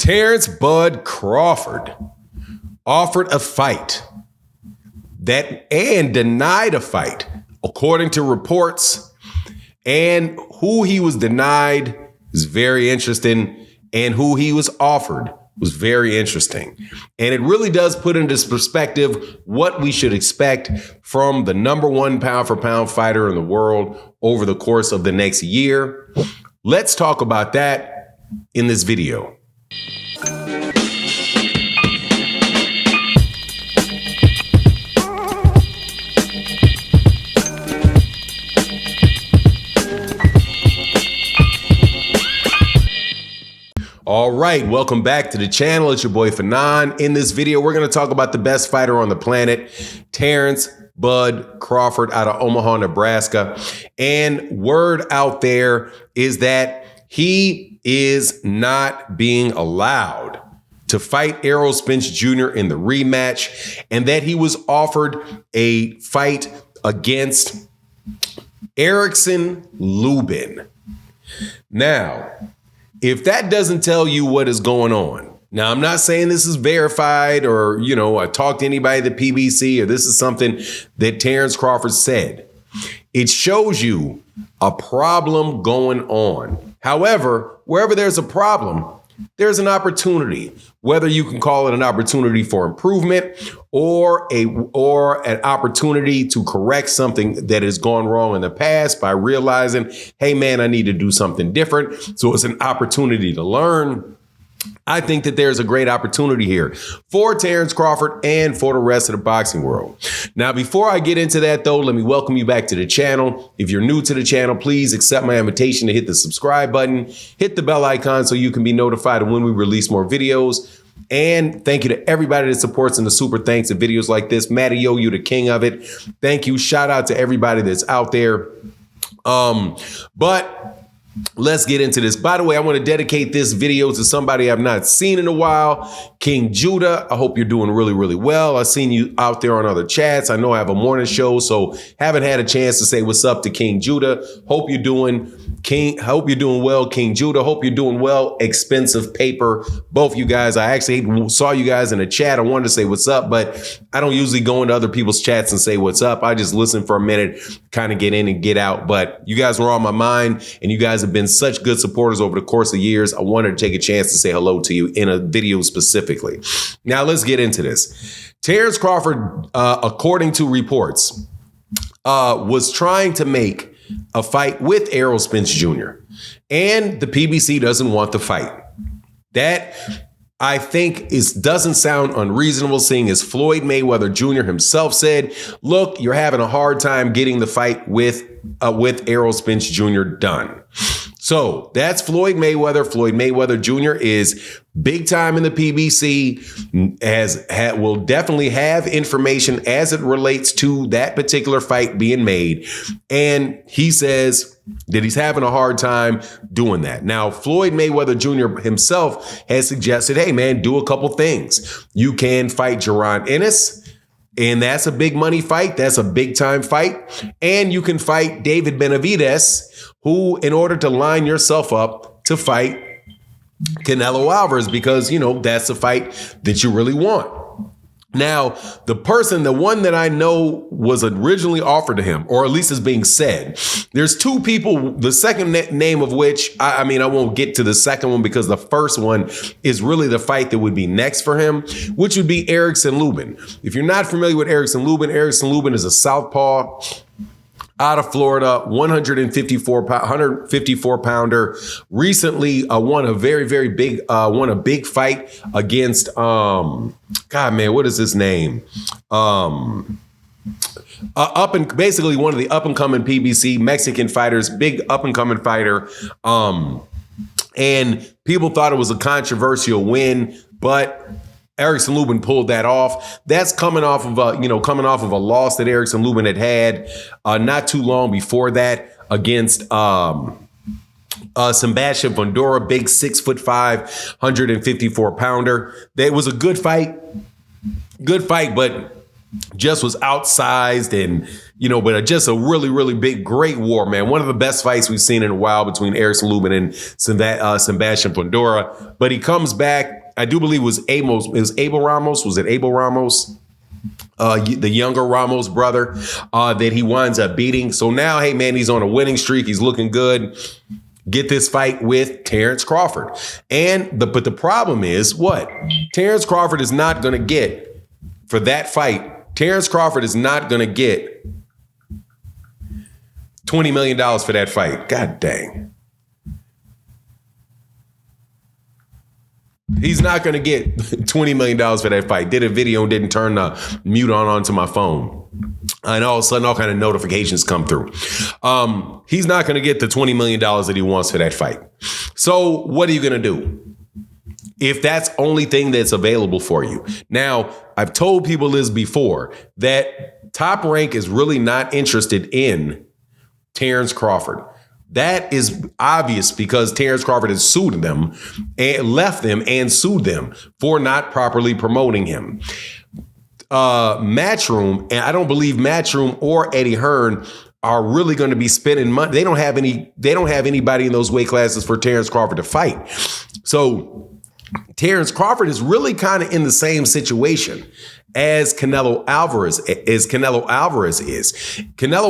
Terrence Bud Crawford offered a fight and denied a fight, according to reports. And who he was denied is very interesting, and who he was offered was very interesting. And it really does put into perspective what we should expect from the number one pound for pound fighter in the world over the course of the next year. Let's talk about that in this video. All right, welcome back to the channel. It's your boy Fanon. In this video, we're going to talk about the best fighter on the planet, Terrence Bud Crawford out of Omaha, Nebraska. And word out there is that he is not being allowed to fight Errol Spence Jr. in the rematch, and that he was offered a fight against Lubin. Now, if that doesn't tell you what is going on, now I'm not saying this is verified or, I talked to anybody at the PBC or this is something that Terrence Crawford said. It shows you a problem going on. However, wherever there's a problem, there's an opportunity, whether you can call it an opportunity for improvement or an opportunity to correct something that has gone wrong in the past by realizing, hey, man, I need to do something different. So it's an opportunity to learn. I think that there's a great opportunity here for Terrence Crawford and for the rest of the boxing world. Now, before I get into that, though, let me welcome you back to the channel. If you're new to the channel, please accept my invitation to hit the subscribe button, hit the bell icon so you can be notified of when we release more videos. And thank you to everybody that supports and the super thanks of videos like this. Matty, you the king of it. Thank you. Shout out to everybody that's out there. But let's get into this. By the way, I want to dedicate this video to somebody I've not seen in a while, King Judah. I hope you're doing really, really well. I've seen you out there on other chats. I know I have a morning show, so haven't had a chance to say what's up to King Judah. Hope you're doing well, King Judah. Hope you're doing well, Expensive Paper. Both you guys. I actually saw you guys in the chat. I wanted to say what's up, but I don't usually go into other people's chats and say what's up. I just listen for a minute, kind of get in and get out. But you guys were on my mind, and you guys have been such good supporters over the course of years. I wanted to take a chance to say hello to you in a video specifically. Now let's get into this. Terrence Crawford, according to reports, was trying to make a fight with Errol Spence Jr. and the PBC doesn't want the fight. That I think doesn't sound unreasonable, seeing as Floyd Mayweather Jr. himself said, look, you're having a hard time getting the fight with Errol Spence Jr. done. So that's Floyd Mayweather. Floyd Mayweather Jr. is big time in the PBC, will definitely have information as it relates to that particular fight being made. And he says that he's having a hard time doing that. Now, Floyd Mayweather Jr. himself has suggested, hey, man, do a couple things. You can fight Jaron Ennis, and that's a big money fight. That's a big time fight. And you can fight David Benavidez, who, in order to line yourself up to fight Canelo Alvarez, because, that's a fight that you really want. Now, the one that I know was originally offered to him, or at least is being said, there's two people, the second name of which, I won't get to the second one because the first one is really the fight that would be next for him, which would be Lubin. If you're not familiar with Lubin is a southpaw out of Florida, 154 pounder, recently won a very big fight against, what is his name? Basically one of the up and coming PBC Mexican fighters, big up and coming fighter. And people thought it was a controversial win, but Lubin pulled that off. That's coming off of a loss that Lubin had not too long before that against Sebastian Fundora, big 6'5", 154 pounder. That was a good fight, but just was outsized and, but just a really, really big, great war, man. One of the best fights we've seen in a while between Errols Lubin and Sebastian Fundora. But he comes back. I do believe it was Abel Ramos. Was it Abel Ramos? The younger Ramos brother that he winds up beating. So now, hey, man, he's on a winning streak. He's looking good. Get this fight with Terrence Crawford. But the problem is what? Terrence Crawford is not going to get for that fight. Terrence Crawford is not going to get $20 million for that fight. God dang. He's not going to get $20 million for that fight. Did a video and didn't turn the mute onto my phone. And all of a sudden, all kind of notifications come through. He's not going to get the $20 million that he wants for that fight. So what are you going to do if that's the only thing that's available for you? Now, I've told people this before, that Top Rank is really not interested in Terrence Crawford. That is obvious because Terrence Crawford has sued them and left them and sued them for not properly promoting him. Matchroom, and I don't believe Matchroom or Eddie Hearn are really going to be spending money. They don't have anybody in those weight classes for Terrence Crawford to fight. So Terrence Crawford is really kind of in the same situation as Canelo Alvarez is. Canelo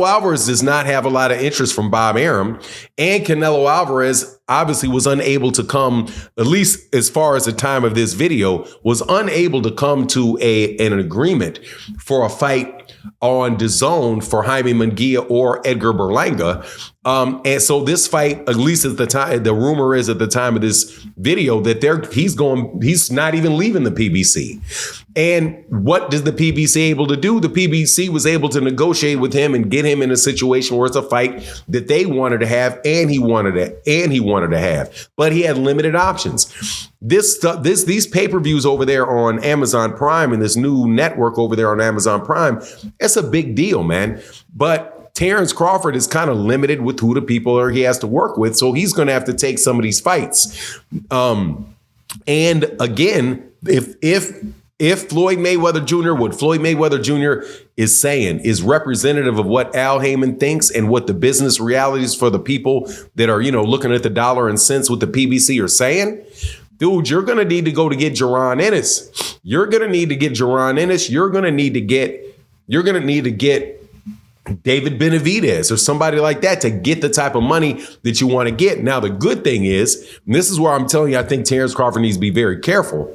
Alvarez does not have a lot of interest from Bob Arum, and Canelo Alvarez obviously was unable to come, at least as far as the time of this video, was unable to come to an agreement for a fight on DAZN for Jaime Munguia or Edgar Berlanga. And so this fight, at least at the time, the rumor is at the time of this video that he's not even leaving the PBC. And what did the PBC able to do? The PBC was able to negotiate with him and get him in a situation where it's a fight that they wanted to have and he wanted to have, but he had limited options. These pay-per-views over there on Amazon Prime and this new network over there on Amazon Prime, it's a big deal, man. But Terrence Crawford is kind of limited with who the people he has to work with, so he's going to have to take some of these fights. And again, if Floyd Mayweather Jr., what Floyd Mayweather Jr. is saying is representative of what Al Heyman thinks and what the business realities for the people that are, looking at the dollar and cents with the PBC are saying, dude, you're going to need to go to get Jaron Ennis. You're going to need to get Jaron Ennis. You're going to need to get David Benavidez or somebody like that to get the type of money that you want to get. Now, the good thing is, and this is where I'm telling you, I think Terrence Crawford needs to be very careful,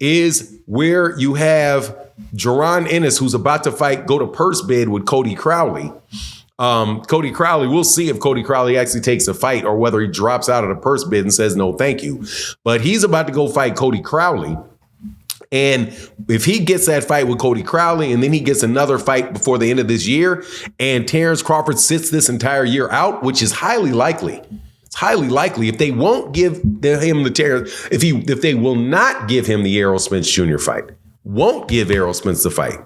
is where you have Jaron Ennis, who's about to go to purse bid with Cody Crowley. Cody Crowley, we'll see if Cody Crowley actually takes a fight or whether he drops out of the purse bid and says, no, thank you. But he's about to go fight Cody Crowley. And if he gets that fight with Cody Crowley and then he gets another fight before the end of this year and Terrence Crawford sits this entire year out, which is highly likely. It's highly likely if they won't give him the Terrence, if they will not give him the Errol Spence Jr. fight, won't give Errol Spence the fight,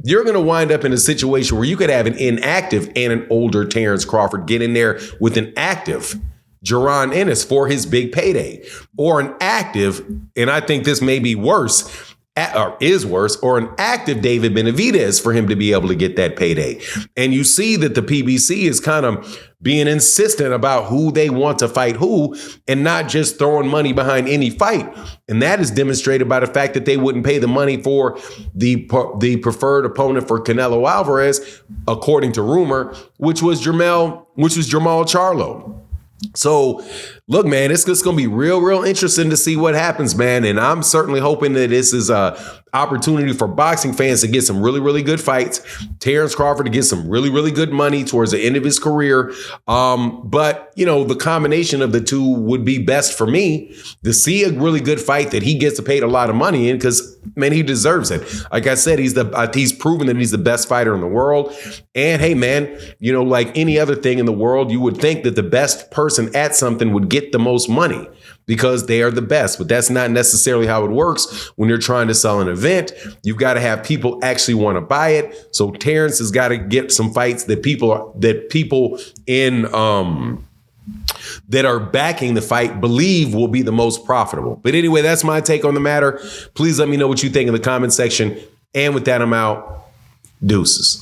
you're going to wind up in a situation where you could have an inactive and an older Terrence Crawford get in there with an active Jaron Ennis for his big payday, or an active, and I think this may be worse, or is worse, or an active David Benavidez for him to be able to get that payday. And you see that the PBC is kind of being insistent about who they want to fight who and not just throwing money behind any fight. And that is demonstrated by the fact that they wouldn't pay the money for the preferred opponent for Canelo Alvarez, according to rumor, which was Jamal Charlo. So, look, man, it's just going to be real interesting to see what happens, man. And I'm certainly hoping that this is a opportunity for boxing fans to get some really good fights. Terrence Crawford to get some really good money towards the end of his career. But, the combination of the two would be best for me to see a really good fight that he gets paid a lot of money in because, man, he deserves it. Like I said, he's proven that he's the best fighter in the world. And, hey, man, like any other thing in the world, you would think that the best person at something would get the most money because they are the best. But that's not necessarily how it works when you're trying to sell an event. You've got to have people actually want to buy it. So Terrence has got to get some fights that people in that are backing the fight believe will be the most profitable. But anyway, that's my take on the matter. Please let me know what you think in the comment section. And with that, I'm out. Deuces.